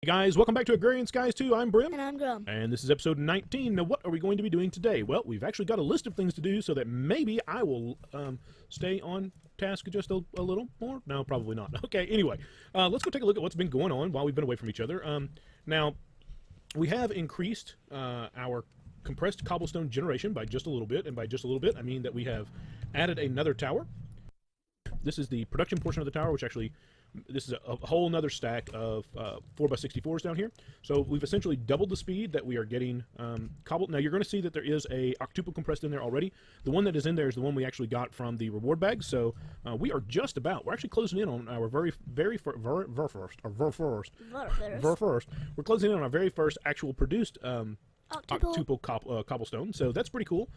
Hey guys, welcome back to Agrarian Skies 2. I'm Brim. And I'm Grum. And this is episode 19. Now, what are we going to be doing today? Well, we've actually got a list of things to do so that maybe I will stay on task just a little more. No, probably not. Okay, anyway, let's go take a look at what's been going on while we've been away from each other. Now, we have increased our compressed cobblestone generation by just a little bit, and by just a little bit, I mean that we have added another tower. This is the production portion of the tower, which actually, this is a whole nother stack of 4x64s down here. So we've essentially doubled the speed that we are getting cobble. Now you're going to see that there is a octuple compressed in there already. The one that is in there is the one we actually got from the reward bag. So we are just about, we're actually closing in on our very first. We're closing in on our very first actual produced octuple cobblestone. So that's pretty cool.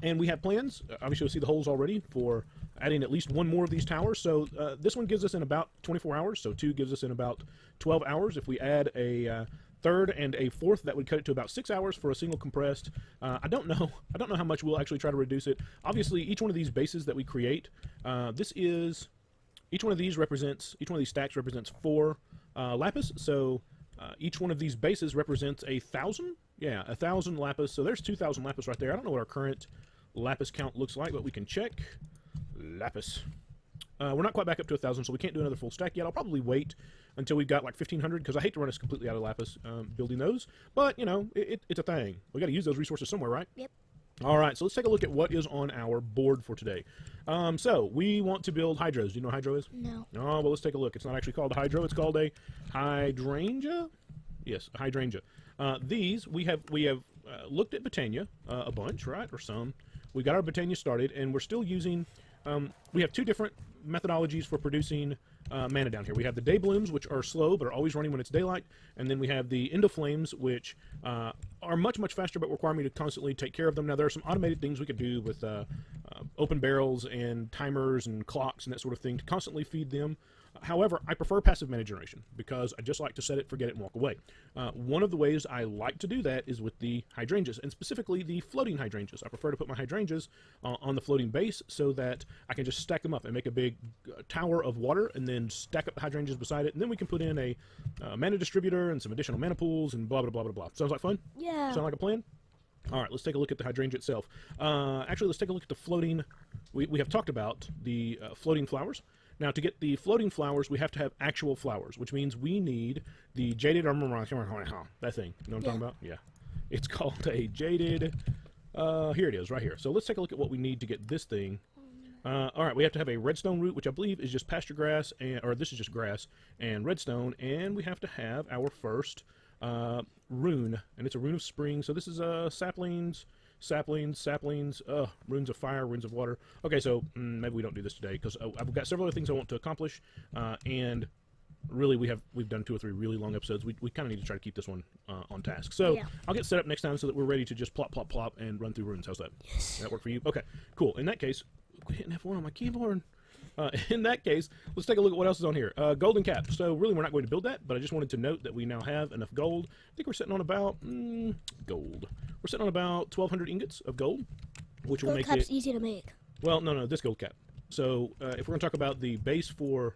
And we have plans, obviously you'll see the holes already, for adding at least one more of these towers. So this one gives us in about 24 hours, so 2 gives us in about 12 hours. If we add a third and a fourth, that would cut it to about 6 hours for a single compressed. I don't know how much we'll actually try to reduce it. Obviously, each one of these bases that we create, each one of these stacks represents 4 lapis, so each one of these bases represents 1,000. Yeah, 1,000 lapis. So there's 2,000 lapis right there. I don't know what our current lapis count looks like, but we can check. Lapis. We're not quite back up to 1,000, so we can't do another full stack yet. I'll probably wait until we've got like 1,500, because I hate to run us completely out of lapis building those. But, you know, it's a thing. We got to use those resources somewhere, right? Yep. All right, so let's take a look at what is on our board for today. So we want to build hydros. Do you know what hydro is? No. Oh, well, let's take a look. It's not actually called a hydro. It's called a hydrangea. Yes, a hydrangea. These, we have looked at botania a bunch, right, or some. We got our botania started, and we're still using, we have 2 different methodologies for producing mana down here. We have the day blooms, which are slow, but are always running when it's daylight, and then we have the endoflames, which are much, much faster, but require me to constantly take care of them. Now, there are some automated things we could do with open barrels and timers and clocks and that sort of thing to constantly feed them. However, I prefer passive mana generation because I just like to set it, forget it, and walk away. One of the ways I like to do that is with the hydrangeas, and specifically the floating hydrangeas. I prefer to put my hydrangeas on the floating base so that I can just stack them up and make a big tower of water, and then stack up the hydrangeas beside it, and then we can put in a mana distributor and some additional mana pools and blah, blah, blah, blah, blah. Sounds like fun? Yeah. Sound like a plan? All right, let's take a look at the hydrangea itself. Actually, let's take a look at the floating. We have talked about the floating flowers. Now, to get the floating flowers, we have to have actual flowers, which means we need the jaded that thing. You know what I'm talking about? Yeah. It's called a jaded. Here it is, right here. So let's take a look at what we need to get this thing. All right, we have to have a redstone root, which I believe is just pasture grass, or this is just grass and redstone, and we have to have our first rune, and it's a rune of spring. So this is saplings, runes of fire, runes of water. Okay, so maybe we don't do this today because I've got several other things I want to accomplish, and really we've done 2 or 3 really long episodes. We kind of need to try to keep this one on task. So yeah. I'll get set up next time so that we're ready to just plop, plop, plop and run through runes. How's that? Yes. Does that work for you? Okay, cool. In that case, quit hitting F1 on my keyboard. In that case, let's take a look at what else is on here. Golden cap. So really, we're not going to build that, but I just wanted to note that we now have enough gold. I think we're sitting on about gold. We're sitting on about 1,200 ingots of gold, which will make it easy to make. Well, no, this gold cap. So if we're going to talk about the base for,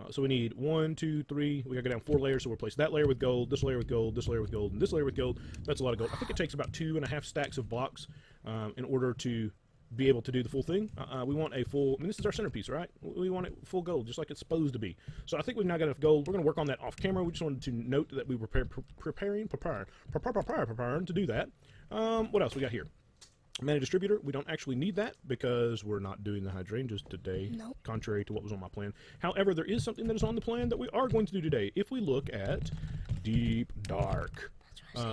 so we need 1, 2, 3. We got to go down 4 layers. So we'll replace that layer with gold, this layer with gold, this layer with gold, and this layer with gold. That's a lot of gold. I think it takes about 2.5 stacks of blocks in order to be able to do the full thing. We want a full, I mean, this is our centerpiece, right? We want it full gold, just like it's supposed to be. So I think we've now got enough gold. We're going to work on that off camera. We just wanted to note that we were preparing to do that. What else we got here? Mana distributor. We don't actually need that because we're not doing the hydrangeas today, nope. Contrary to what was on my plan. However, there is something that is on the plan that we are going to do today. If we look at Deep Dark,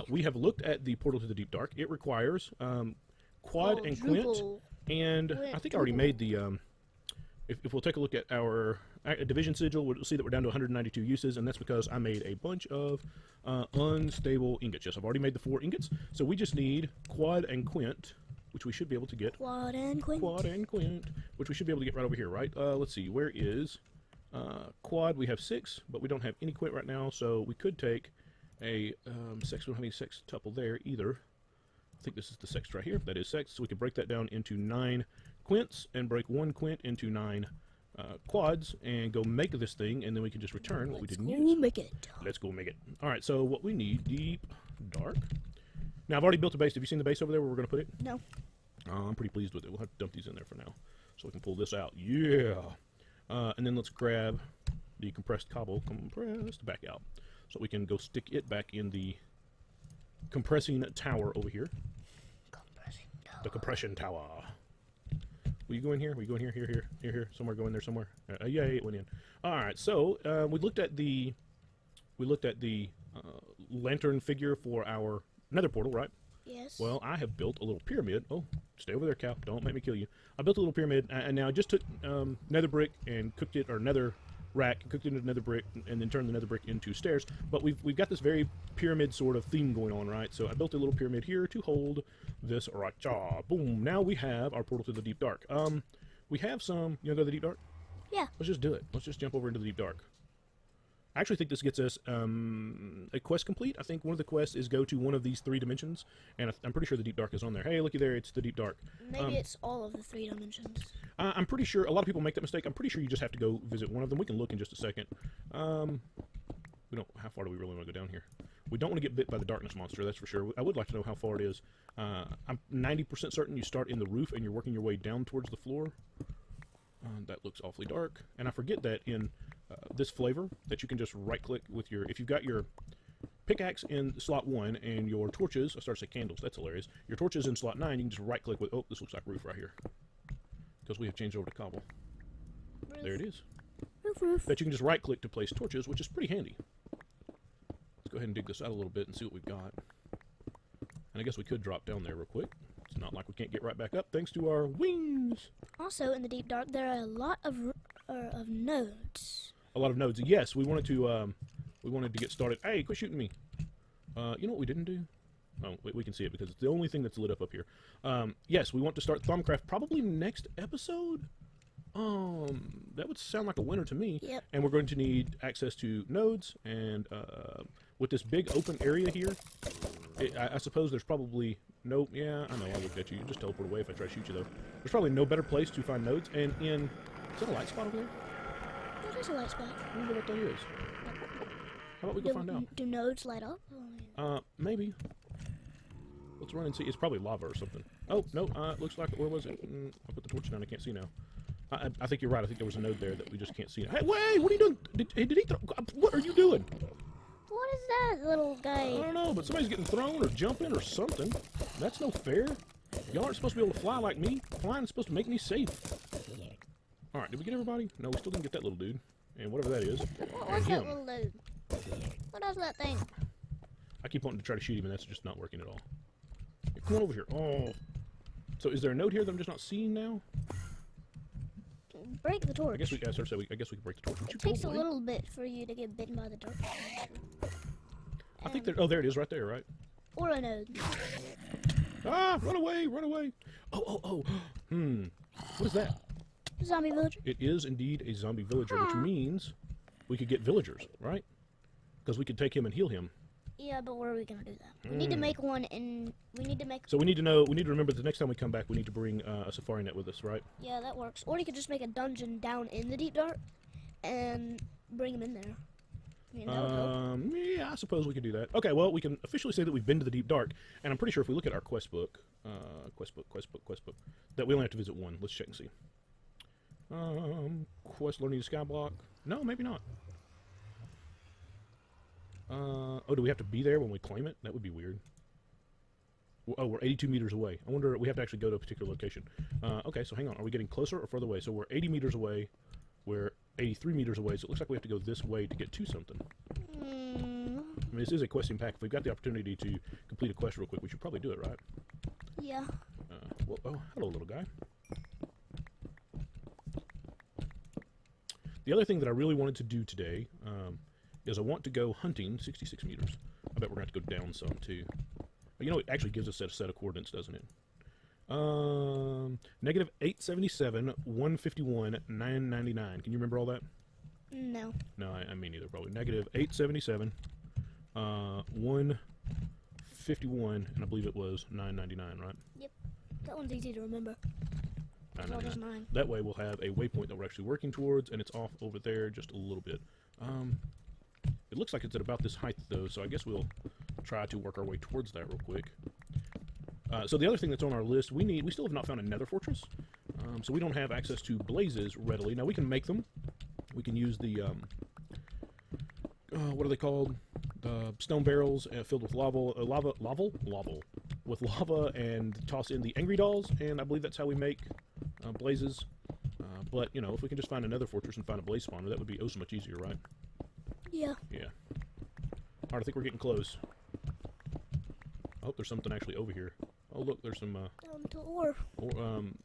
we have looked at the portal to the Deep Dark. It requires quad and quint, and I think I already made the, if we'll take a look at our division sigil, we'll see that we're down to 192 uses, and that's because I made a bunch of unstable ingots. Yes, I've already made the 4 ingots, so we just need quad and quint, which we should be able to get. Quad and quint, which we should be able to get right over here, right? Let's see, where is quad? We have 6, but we don't have any quint right now, so we could take a sex. We don't have any sex tuple there either. I think this is the sext right here. That is sext. So we can break that down into 9 quints and break 1 quint into 9 quads and go make this thing, and then we can just return what we didn't use. Let's go make it. Let's go make it. All right, so what we need, deep, dark. Now, I've already built a base. Have you seen the base over there where we're going to put it? No. I'm pretty pleased with it. We'll have to dump these in there for now so we can pull this out. Yeah. And then let's grab the compressed cobble, back out, so we can go stick it back in the compressing tower over here. The compression tower. Will you go in here? Will you go in here? Here. Somewhere. Go in there somewhere. Yeah, it went in. All right. So we looked at the lantern figure for our Nether portal, right? Yes. Well, I have built a little pyramid. Oh, stay over there, cow. Don't make me kill you. I built a little pyramid, and now I just took nether brick and cooked it, or nether rack, cooked it into nether brick, and then turned the nether brick into stairs. But we've got this very pyramid sort of theme going on, right? So I built a little pyramid here to hold this. Racha. Boom. Now we have our portal to the deep dark. We have some. You want to go to the deep dark? Yeah. Let's just do it. Let's just jump over into the deep dark. I actually think this gets us a quest complete. I think one of the quests is go to one of these 3 dimensions, and I'm pretty sure the deep dark is on there. Hey, looky there, it's the deep dark. Maybe it's all of the 3 dimensions. I'm pretty sure, a lot of people make that mistake. I'm pretty sure you just have to go visit one of them. We can look in just a second. We don't, how far do we really want to go down here? We don't want to get bit by the darkness monster, that's for sure. I would like to know how far it is. I'm 90% certain you start in the roof and you're working your way down towards the floor. That looks awfully dark. And I forget that in this flavor, that you can just right-click with your, if you've got your pickaxe in slot 1 and your torches, I started to say candles, that's hilarious. Your torches in slot 9, you can just right-click with, oh, this looks like roof right here. Because we have changed over to cobble. Roof. There it is. Roof. That you can just right-click to place torches, which is pretty handy. Let's go ahead and dig this out a little bit and see what we've got. And I guess we could drop down there real quick. It's not like we can't get right back up thanks to our wings. Also, in the deep dark, there are a lot of nodes. A lot of nodes. Yes, we wanted to get started. Hey, quit shooting me. You know what we didn't do? Oh, we can see it because it's the only thing that's lit up here. Yes, we want to start Thaumcraft probably next episode. That would sound like a winner to me. Yep. And we're going to need access to nodes, and with this big open area here, I suppose there's probably no. Yeah, I know. I looked at you. You just teleport away if I try to shoot you, though. There's probably no better place to find nodes. And is that a light spot over there? That is a light spot. I wonder what that is. How about we go find out? Do nodes light up? Maybe. Let's run and see. It's probably lava or something. Oh, no, it looks like, where was it? I'll put the torch down, I can't see now. I think you're right, I think there was a node there that we just can't see. Hey, wait, what are you doing? Did he throw, what are you doing? What is that little guy? I don't know, but somebody's getting thrown or jumping or something. That's no fair. Y'all aren't supposed to be able to fly like me. Flying is supposed to make me safe. Alright, did we get everybody? No, we still didn't get that little dude. And whatever that is. What was that little dude? What is that thing? I keep wanting to try to shoot him, and that's just not working at all. Hey, come on over here. Oh. So is there a node here that I'm just not seeing now? Break the torch. I guess we can break the torch. It takes a little bit for you to get bitten by the dark. I think there. Oh, there it is, right there, right? Or a node. Ah! Run away! Run away! Oh! What is that? Zombie villager. It is indeed a zombie villager, which means we could get villagers, right? Because we could take him and heal him. Yeah, but where are we gonna do that? We need to make one, and we need to make. So we need to know. We need to remember that the next time we come back, we need to bring a safari net with us, right? Yeah, that works. Or you could just make a dungeon down in the deep dark, and bring him in there. I mean, that would help. Yeah, I suppose we could do that. Okay, well, we can officially say that we've been to the deep dark, and I'm pretty sure if we look at our quest book, that we only have to visit one. Let's check and see. Quest learning the sky block. No, maybe not. Oh, do we have to be there when we claim it? That would be weird. Oh, we're 82 meters away. I wonder, we have to actually go to a particular location. Okay, so hang on. Are we getting closer or further away? So we're 80 meters away. We're 83 meters away, so it looks like we have to go this way to get to something. I mean, this is a questing pack. If we've got the opportunity to complete a quest real quick, we should probably do it, right? Yeah. Well, oh, hello, little guy. The other thing that I really wanted to do today is I want to go hunting 66 meters. I bet we're going to have to go down some, too. You know, it actually gives us a set of coordinates, doesn't it? Negative 877, 151, 999. Can you remember all that? No. No, I mean neither, probably. Negative 877, 151, and I believe it was 999, right? Yep. That one's easy to remember. So does mine. That way we'll have a waypoint that we're actually working towards, and it's off over there just a little bit. It looks like it's at about this height, though, so I guess we'll try to work our way towards that real quick. So the other thing that's on our list, we still have not found a nether fortress, so we don't have access to blazes readily. Now, we can make them. We can use the, what are they called? Stone barrels filled with lava and toss in the angry dolls, and I believe that's how we make blazes. But, you know, if we can just find another fortress and find a blaze spawner, that would be oh so much easier, right? Yeah. Yeah. Alright, I think we're getting close. I hope there's something actually over here. Oh, look, there's some, Down to ore.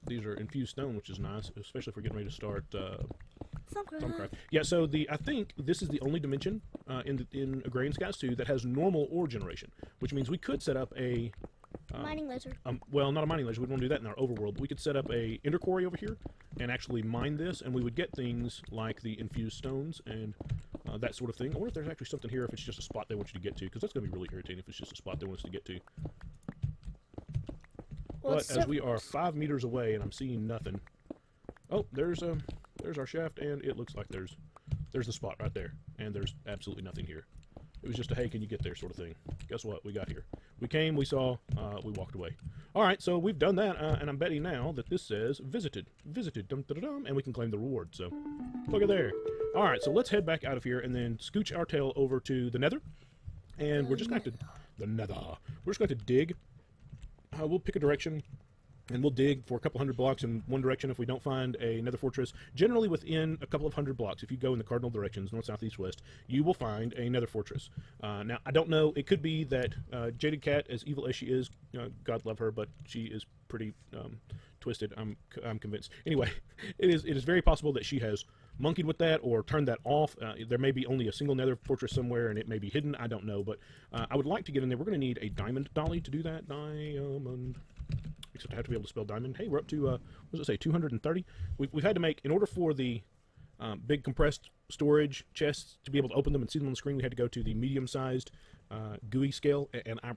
these are infused stone, which is nice, especially if we're getting ready to start, Thaumcraft. Thaumcraft. Yeah, so I think this is the only dimension in Agrarian Skies 2 that has normal ore generation, which means we could set up a Mining laser. well, not a mining laser. We don't do that in our overworld. But we could set up a ender quarry over here and actually mine this, and we would get things like the infused stones and that sort of thing. I wonder if there's actually something here if it's just a spot they want you to get to, because that's going to be really irritating if it's just a spot they want us to get to. Well, But as we are 5 meters away and I'm seeing nothing. Oh, there's our shaft, and it looks like there's the spot right there, and there's absolutely nothing here. It was just a hey, can you get there sort of thing. Guess what? We got here. We came, we saw, we walked away. Alright, so we've done that, and I'm betting now that this says visited, dum da da dum, and we can claim the reward, so look at there. Alright, so let's head back out of here and then scooch our tail over to the Nether, and we're just going to, the Nether, we're just going to dig. We'll pick a direction, and we'll dig for a couple hundred blocks in one direction if we don't find a nether fortress. Generally within a couple of hundred blocks, if you go in the cardinal directions, north, south, east, west, you will find a nether fortress. Now, I don't know, it could be that Jaded Cat, as evil as she is, God love her, but she is pretty twisted, I'm convinced. Anyway, it is very possible that she has monkeyed with that or turned that off. There may be only a single nether fortress somewhere and it may be hidden, I don't know, but I would like to get in there. We're going to need a diamond dolly to do that. Diamond. Except I have to be able to spell diamond. Hey, we're up to, what does it say, 230? We've had to make, in order for the big compressed storage chests to be able to open them and see them on the screen, we had to go to the medium-sized GUI scale, and I'm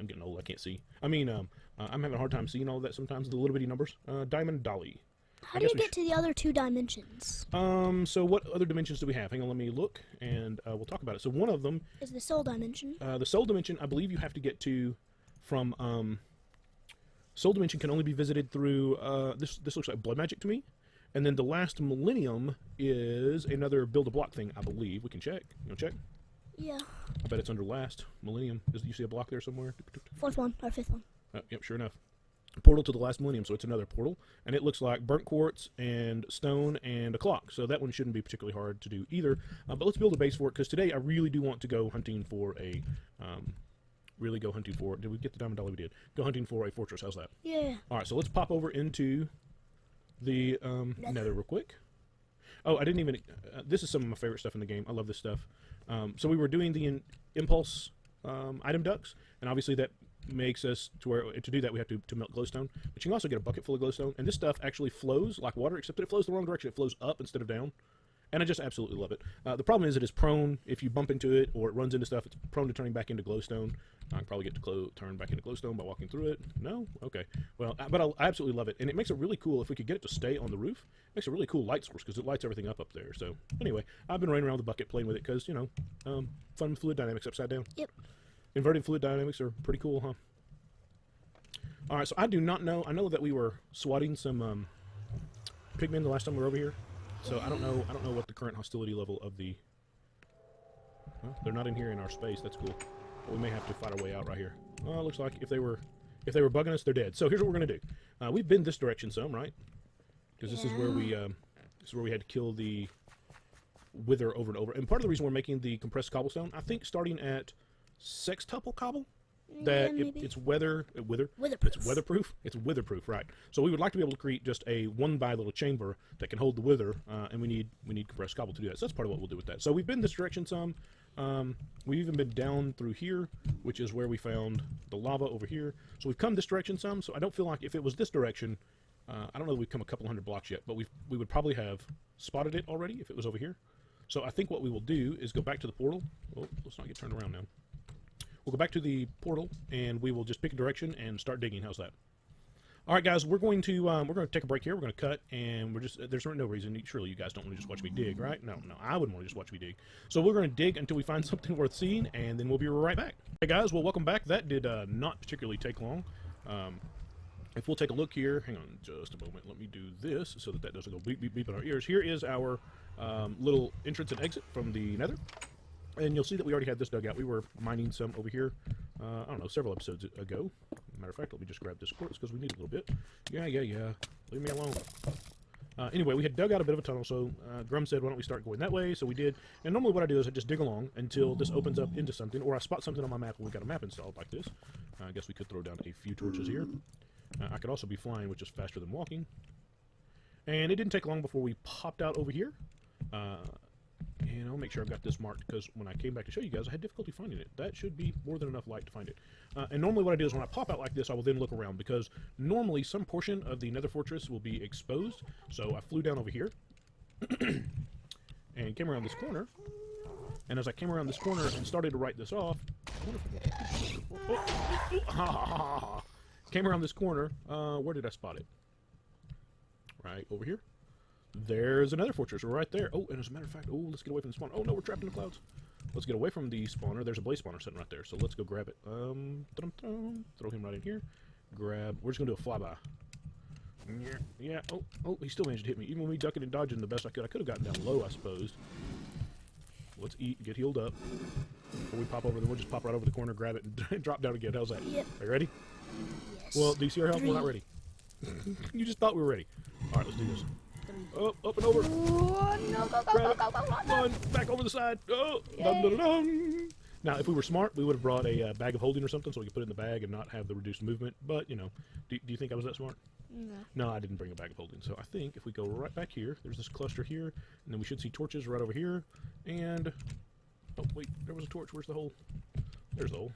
getting old, I can't see. I mean, I'm having a hard time seeing all of that sometimes, the little bitty numbers. Diamond dolly. How do you get to the other 2 dimensions? So what other dimensions do we have? Hang on, let me look, and we'll talk about it. So one of them is the soul dimension. The soul dimension, I believe you have to get to from, soul dimension can only be visited through, this looks like blood magic to me. And then the last millennium is another build-a-block thing, I believe. We can check. You want to check? Yeah. I bet it's under last millennium. You see a block there somewhere? 4th one, or 5th one. Yep, sure enough. Portal to the last millennium, so it's another portal. And it looks like burnt quartz and stone and a clock. So that one shouldn't be particularly hard to do either. But let's build a base for it, because today I really do want to go hunting for a... did we get the diamond dolly? We did. Go hunting for a fortress. How's that? Yeah. Alright, so let's pop over into the Nether real quick. Oh, I didn't even... this is some of my favorite stuff in the game. I love this stuff. So we were doing the impulse item ducts, and obviously that makes us to where... To do that, we have to melt glowstone. But you can also get a bucket full of glowstone, and this stuff actually flows like water, except that it flows the wrong direction. It flows up instead of down. And I just absolutely love it. The problem is it is prone, if you bump into it or it runs into stuff, it's prone to turning back into glowstone. I can probably get to turn back into glowstone by walking through it. No? Okay. Well, but I absolutely love it. And it makes it really cool if we could get it to stay on the roof. It makes a really cool light source because it lights everything up there. So, anyway, I've been running around with the bucket playing with it because, you know, fun fluid dynamics upside down. Yep. Inverted fluid dynamics are pretty cool, huh? Alright, so I do not know. I know that we were swatting some pigmen the last time we were over here. So I don't know what the current hostility level of the... Well, they're not in here in our space. That's cool. But we may have to fight our way out right here. Well, it looks like if they were bugging us, they're dead. So here's what we're gonna do. We've been this direction some, right? Because this is where we had to kill the wither over and over. And part of the reason we're making the compressed cobblestone, I think, starting at sextuple cobble, that it's weatherproof. It's witherproof, right? So we would like to be able to create just a 1x little chamber that can hold the wither, and we need compressed cobble to do that. So that's part of what we'll do with that. So we've been this direction some. We've even been down through here, which is where we found the lava over here. So we've come this direction some. So I don't feel like if it was this direction, I don't know that we've come a couple hundred blocks yet, but we would probably have spotted it already if it was over here. So I think what we will do is go back to the portal. Oh, let's not get turned around now. We'll go back to the portal, and we will just pick a direction and start digging. How's that? All right, guys, we're going to take a break here. We're going to cut, and there's no reason. Surely you guys don't want to just watch me dig, right? No, I wouldn't want to just watch me dig. So we're going to dig until we find something worth seeing, and then we'll be right back. Hey, guys, well, welcome back. That did not particularly take long. If we'll take a look here, hang on just a moment. Let me do this so that doesn't go beep, beep, beep in our ears. Here is our little entrance and exit from the Nether. And you'll see that we already had this dug out. We were mining some over here, I don't know, several episodes ago. Matter of fact, let me just grab this quartz because we need a little bit. Yeah. Leave me alone. Anyway, we had dug out a bit of a tunnel, so Grum said, why don't we start going that way? So we did. And normally what I do is I just dig along until this opens up into something, or I spot something on my map when we got a map installed like this. I guess we could throw down a few torches here. I could also be flying, which is faster than walking. And it didn't take long before we popped out over here. And I'll make sure I've got this marked, because when I came back to show you guys, I had difficulty finding it. That should be more than enough light to find it. And normally what I do is when I pop out like this, I will then look around, because normally some portion of the Nether Fortress will be exposed. So I flew down over here and came around this corner. And as I came around this corner and started to write this off, came around this corner, where did I spot it? Right over here. There's another fortress right there. Oh, and as a matter of fact, oh, let's get away from the spawn. Oh no, we're trapped in the clouds. Let's get away from the spawner. There's a blaze spawner sitting right there, so let's go grab it. Throw him right in here. Grab. We're just gonna do a flyby. Yeah. Oh, he still managed to hit me. Even with me ducking and dodging the best I could. I could have gotten down low, I suppose. Let's eat, get healed up. Before we pop over, then we'll just pop right over the corner, grab it, and drop down again. How's that? Yep. Are you ready? Yes. Well, do you see our health? We're not ready. You just thought we were ready. All right, let's do this. Oh, up and over. No, go. Run, back over the side. Oh, dun, dun, dun, dun. Now, if we were smart, we would have brought a bag of holding or something so we could put it in the bag and not have the reduced movement. But, you know, do you think I was that smart? No. No, I didn't bring a bag of holding. So I think if we go right back here, there's this cluster here, and then we should see torches right over here. And, oh, wait, there was a torch. Where's the hole? There's the hole.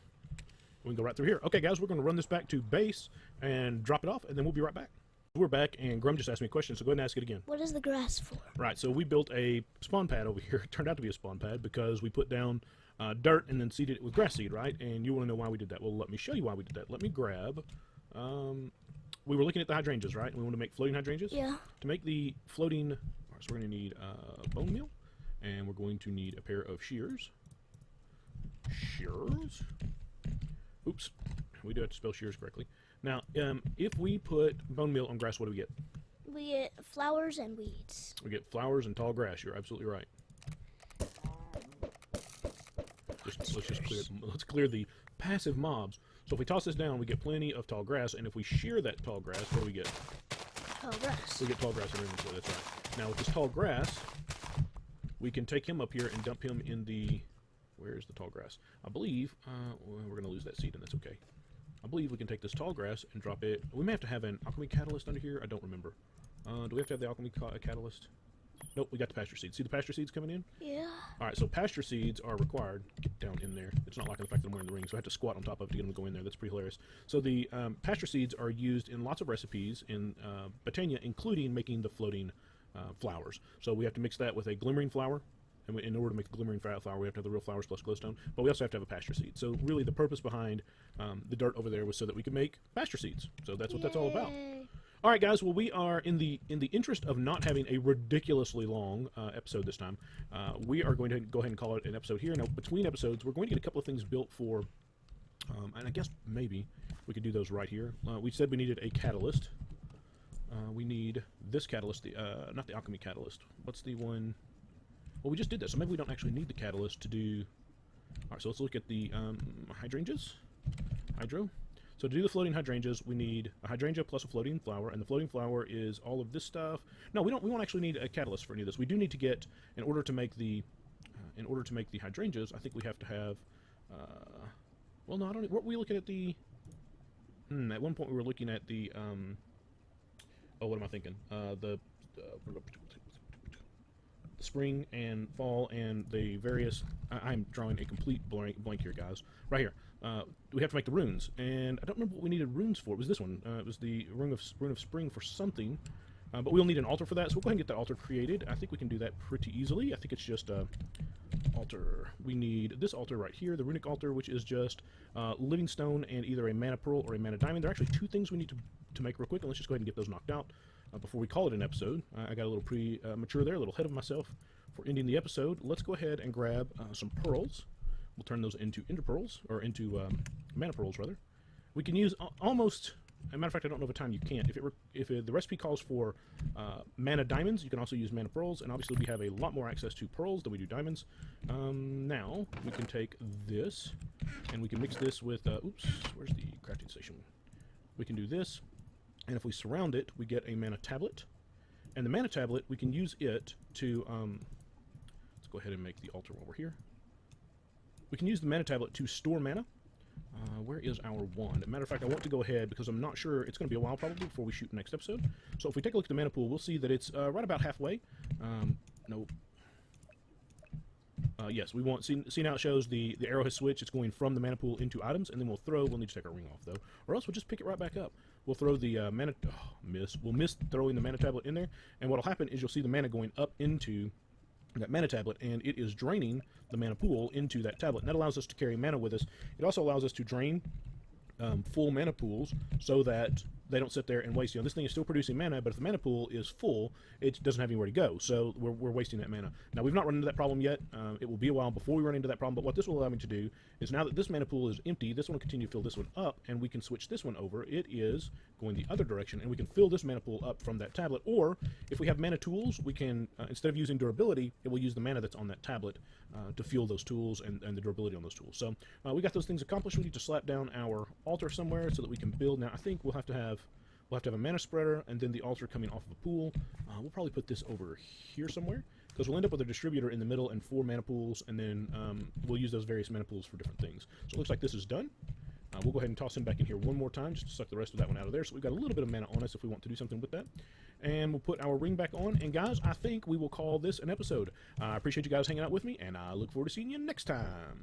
We can go right through here. Okay, guys, we're going to run this back to base and drop it off, and then we'll be right back. We're back, and Grum just asked me a question, so go ahead and ask it again. What is the grass for? Right, so we built a spawn pad over here. It turned out to be a spawn pad because we put down dirt and then seeded it with grass seed, right? And you want to know why we did that. Well, let me show you why we did that. Let me grab... we were looking at the hydrangeas, right? We want to make floating hydrangeas? Yeah. To make the floating... All right, so we're going to need bone meal, and we're going to need a pair of shears. Shears? Oops. We do have to spell shears correctly. Now, if we put bone meal on grass, what do we get? We get flowers and weeds. We get flowers and tall grass. You're absolutely right. Let's clear the passive mobs. So if we toss this down, we get plenty of tall grass, and if we shear that tall grass, what do we get? Tall grass. We get tall grass in our inventory. That's right. Now with this tall grass, we can take him up here and dump him in the... Where's the tall grass? I believe well, we're going to lose that seed, and that's okay. I believe we can take this tall grass and drop it. We may have to have an alchemy catalyst under here. I don't remember. Do we have to have the alchemy catalyst? Nope, we got the pasture seeds. See the pasture seeds coming in? Yeah. All right, so pasture seeds are required. Get down in there. It's not like the fact that I'm wearing the ring, so I have to squat on top of it to get them to go in there. That's pretty hilarious. So the pasture seeds are used in lots of recipes in Botania, including making the floating flowers. So we have to mix that with a glimmering flower. And in order to make the glimmering flower, we have to have the real flowers plus glowstone. But we also have to have a pasture seed. So really the purpose behind the dirt over there was so that we could make pasture seeds. So that's what that's all about. All right, guys. Well, we are in the interest of not having a ridiculously long episode this time. We are going to go ahead and call it an episode here. Now, between episodes, we're going to get a couple of things built for, and I guess maybe we could do those right here. We said we needed a catalyst. We need this catalyst, not the alchemy catalyst. What's the one? Well, we just did that, so maybe we don't actually need the catalyst to do... Alright, so let's look at the hydrangeas. Hydro. So to do the floating hydrangeas, we need a hydrangea plus a floating flower, and the floating flower is all of this stuff. No, we won't actually need a catalyst for any of this. We do need to get, in order to make the hydrangeas, I think we have to have... well, no, I don't... Were we looking at the... at one point we were looking at the... oh, what am I thinking? The spring and fall and the various... I'm drawing a complete blank here, guys. Right here. We have to make the runes, and I don't remember what we needed runes for. It was this one. It was the rune of spring for something. But we'll need an altar for that, so we'll go ahead and get that altar created. I think we can do that pretty easily. I think it's just altar. We need this altar right here, the Runic Altar, which is just living stone and either a mana pearl or a mana diamond. There are actually two things we need to make real quick, and let's just go ahead and get those knocked out before we call it an episode. I got a little premature there, a little ahead of myself for ending the episode. Let's go ahead and grab some pearls. We'll turn those into ender pearls, or into mana pearls, rather. We can use almost... As a matter of fact, I don't know of a time you can't. If the recipe calls for mana diamonds, you can also use mana pearls, and obviously we have a lot more access to pearls than we do diamonds. Now, we can take this, and we can mix this with... oops, where's the crafting station? We can do this, and if we surround it, we get a mana tablet. And the mana tablet, we can use it to... let's go ahead and make the altar while we're here. We can use the mana tablet to store mana. Where is our wand? As a matter of fact, I want to go ahead because I'm not sure. It's going to be a while probably before we shoot the next episode. So if we take a look at the mana pool, we'll see that it's right about halfway. Nope. Yes, we want... See now it shows the arrow has switched. It's going from the mana pool into items, and then we'll need to take our ring off, though. Or else we'll just pick it right back up. We'll throw the mana... Oh, miss. We'll miss throwing the mana tablet in there, and what'll happen is you'll see the mana going up into that mana tablet, and it is draining the mana pool into that tablet. And that allows us to carry mana with us. It also allows us to drain full mana pools so that they don't sit there and waste. You know, this thing is still producing mana, but if the mana pool is full, it doesn't have anywhere to go. So we're wasting that mana. Now, we've not run into that problem yet. It will be a while before we run into that problem, but what this will allow me to do is now that this mana pool is empty, this one will continue to fill this one up, and we can switch this one over. It is going the other direction, and we can fill this mana pool up from that tablet. Or, if we have mana tools, we can, instead of using durability, it will use the mana that's on that tablet to fuel those tools and the durability on those tools. So, we got those things accomplished. We need to slap down our altar somewhere so that we can build. Now, I think we'll have to have a mana spreader and then the altar coming off of a pool. We'll probably put this over here somewhere because we'll end up with a distributor in the middle and 4 mana pools, and then we'll use those various mana pools for different things. So it looks like this is done. We'll go ahead and toss him back in here one more time just to suck the rest of that one out of there. So we've got a little bit of mana on us if we want to do something with that. And we'll put our ring back on. And guys, I think we will call this an episode. I appreciate you guys hanging out with me, and I look forward to seeing you next time.